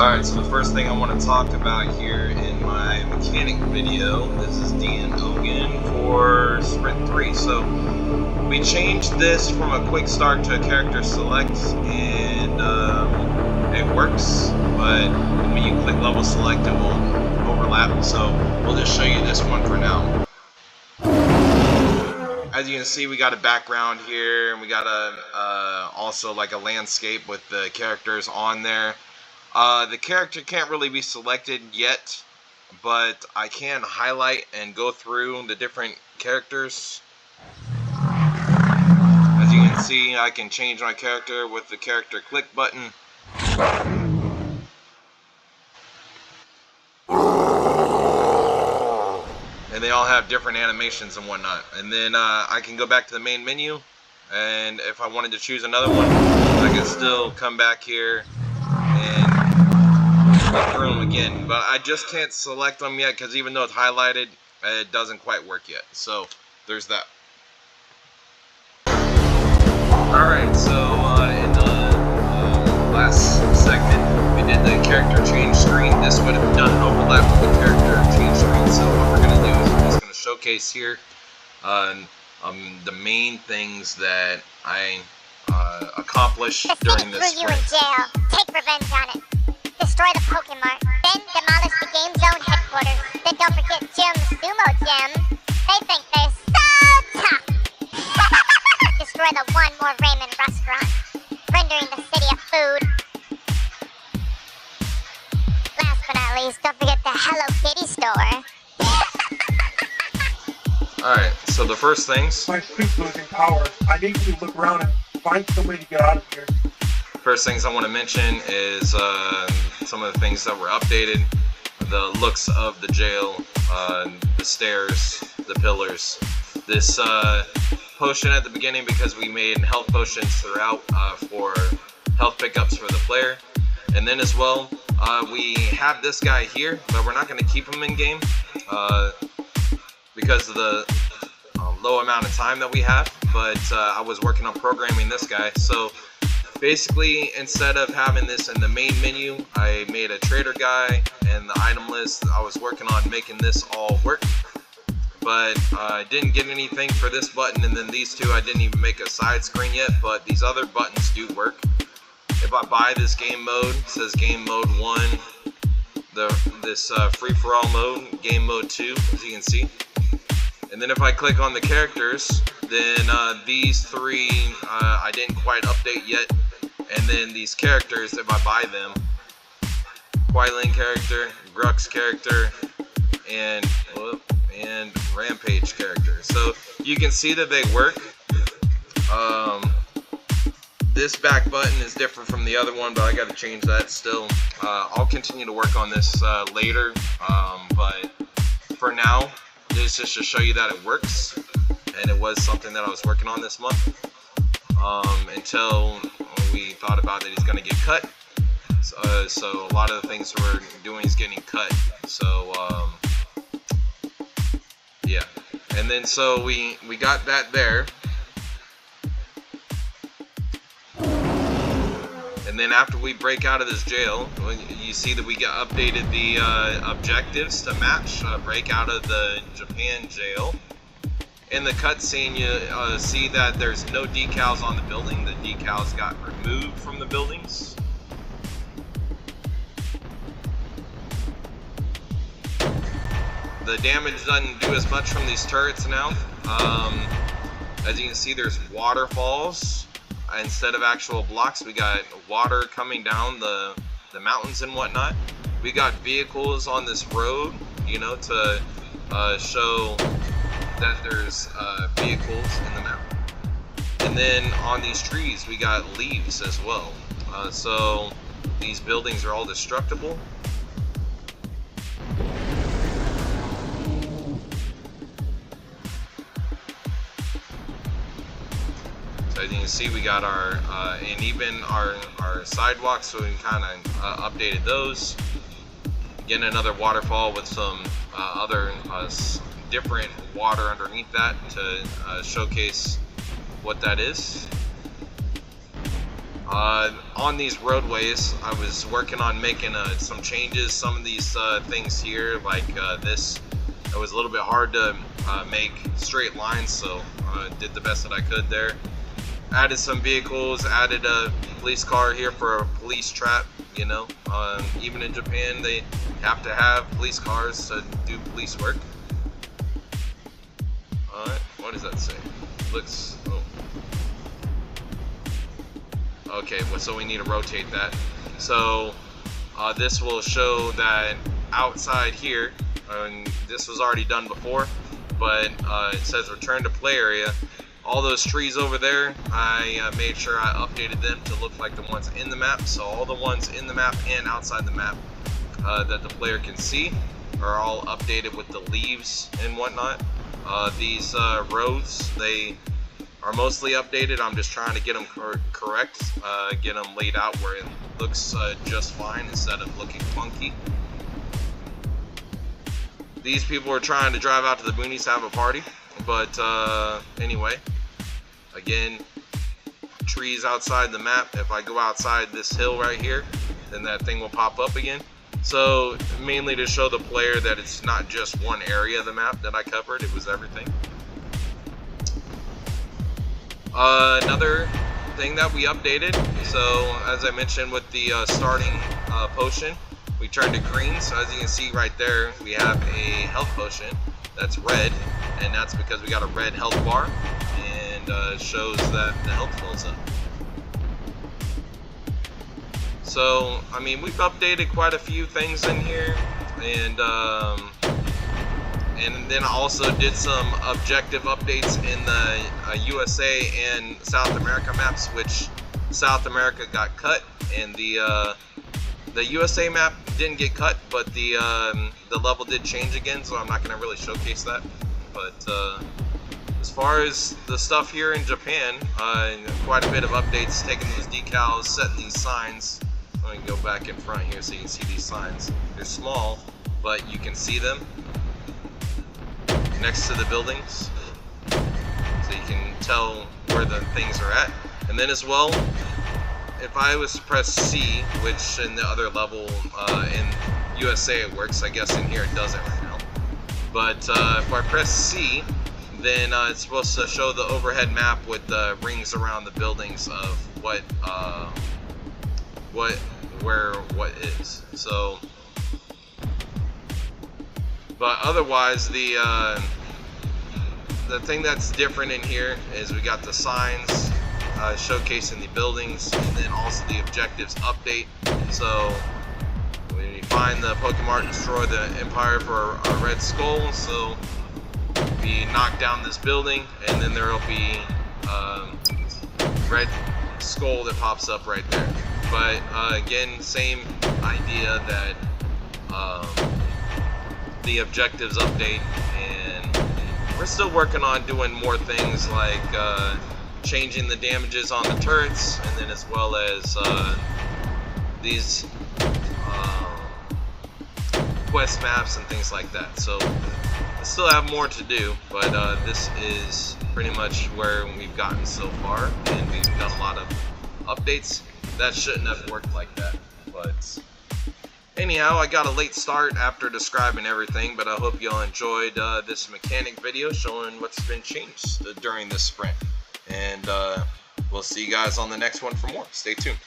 Alright, so the first thing I want to talk about here in my mechanic video, this is Dan Ogan for Sprint 3. So, we changed this from a quick start to a character select, and it works, but when you click level select it won't overlap, so we'll just show you this one for now. As you can see, we got a background here, and we got also like a landscape with the characters on there. The character can't really be selected yet, but I can highlight and go through the different characters. As you can see, I can change my character with the character click button. And they all have different animations and whatnot. And then I can go back to the main menu, and if I wanted to choose another one, I can still come back here and go through them again. But I just can't select them yet because even though it's highlighted, it doesn't quite work yet. So there's that. Alright, so in the last segment, we did the character change screen. This would have done overlap with the character change screen. So what we're going to do is we're just going to showcase here the main things that I accomplished during this sprint. You in jail. Take revenge on it. Destroy the Pokemon. Then demolish the Game Zone headquarters. Then don't forget Jim's Sumo Gym. They think they're so tough. Destroy the One More Ramen restaurant, rendering the city a food. Last but not least, don't forget the Hello Kitty store. Alright, so the first things. My street's losing power. I need you to look around and find some way to get out of here. First things I want to mention is some of the things that were updated. The looks of the jail, the stairs, the pillars. This potion at the beginning, because we made health potions throughout for health pickups for the player. And then as well, we have this guy here, but we're not going to keep him in game because of the low amount of time that we have. But I was working on programming this guy, so basically, instead of having this in the main menu, I made a trader guy and the item list. I was working on making this all work, but I didn't get anything for this button, and then these two I didn't even make a side screen yet, but these other buttons do work. If I buy this game mode, it says game mode 1, this free-for-all mode, game mode 2, as you can see. And then if I click on the characters, then these three I didn't quite update yet. And then these characters, if I buy them, Quailing character, Grux character, and Rampage character. So you can see that they work. This back button is different from the other one, but I got to change that still. I'll continue to work on this later, but for now, this is just to show you that it works, and it was something that I was working on this month until we thought about that he's going to get cut. So a lot of the things we're doing is getting cut. So yeah, and then so we got that there. And then after we break out of this jail, you see that we got updated the objectives to match break out of the Japan jail. In the cutscene, you see that there's no decals on the building. The decals got removed from the buildings. The damage doesn't do as much from these turrets now. As you can see, there's waterfalls. Instead of actual blocks, we got water coming down the mountains and whatnot. We got vehicles on this road, you know, to show that there's vehicles in the mountain. And then on these trees, we got leaves as well. So these buildings are all destructible. As you can see, we got our and even our sidewalks, so we kind of updated those. Again, another waterfall with some other different water underneath that to showcase what that is. On these roadways, I was working on making some changes. Some of these things here, like this, it was a little bit hard to make straight lines, so I did the best that I could there. Added some vehicles, added a police car here for a police trap, you know. Even in Japan, they have to have police cars to do police work. What does that say? Looks, oh. Okay, well, so we need to rotate that. So this will show that outside here, and this was already done before, but it says return to play area. All those trees over there, I made sure I updated them to look like the ones in the map. So all the ones in the map and outside the map that the player can see are all updated with the leaves and whatnot. These roads, they are mostly updated. I'm just trying to get them correct, get them laid out where it looks just fine instead of looking funky. These people are trying to drive out to the boonies to have a party, but anyway, again, trees outside the map. If I go outside this hill right here, then that thing will pop up again. So mainly to show the player that it's not just one area of the map that I covered, it was everything. Another thing that we updated, so as I mentioned with the starting potion, we turned to green. So as you can see right there, we have a health potion that's red, and that's because we got a red health bar, and it shows that the health fills up. So, I mean, we've updated quite a few things in here, and then I also did some objective updates in the USA and South America maps, which South America got cut, and the USA map didn't get cut, but the level did change again, so I'm not going to really showcase that. But as far as the stuff here in Japan, quite a bit of updates, taking those decals, setting these signs. Let me go back in front here so you can see these signs. They're small, but you can see them next to the buildings, so you can tell where the things are at. And then as well, if I was to press C, which in the other level in USA it works, I guess in here it doesn't right now. But if I press C, then it's supposed to show the overhead map with the rings around the buildings of what is. So, but otherwise, the thing that's different in here is we got the signs showcasing the buildings, and then also the objectives update. So when you find the Pokemon, destroy the Empire for a red skull. So we knock down this building, and then there will be red skull that pops up right there. But again, same idea that the objectives update, and we're still working on doing more things like changing the damages on the turrets, and then as well as these quest maps and things like that. So I still have more to do, but this is pretty much where we've gotten so far, and we've done a lot of updates. That shouldn't have worked like that, but anyhow, I got a late start after describing everything, but I hope y'all enjoyed this mechanic video showing what's been changed during this sprint. And we'll see you guys on the next one for more. Stay tuned.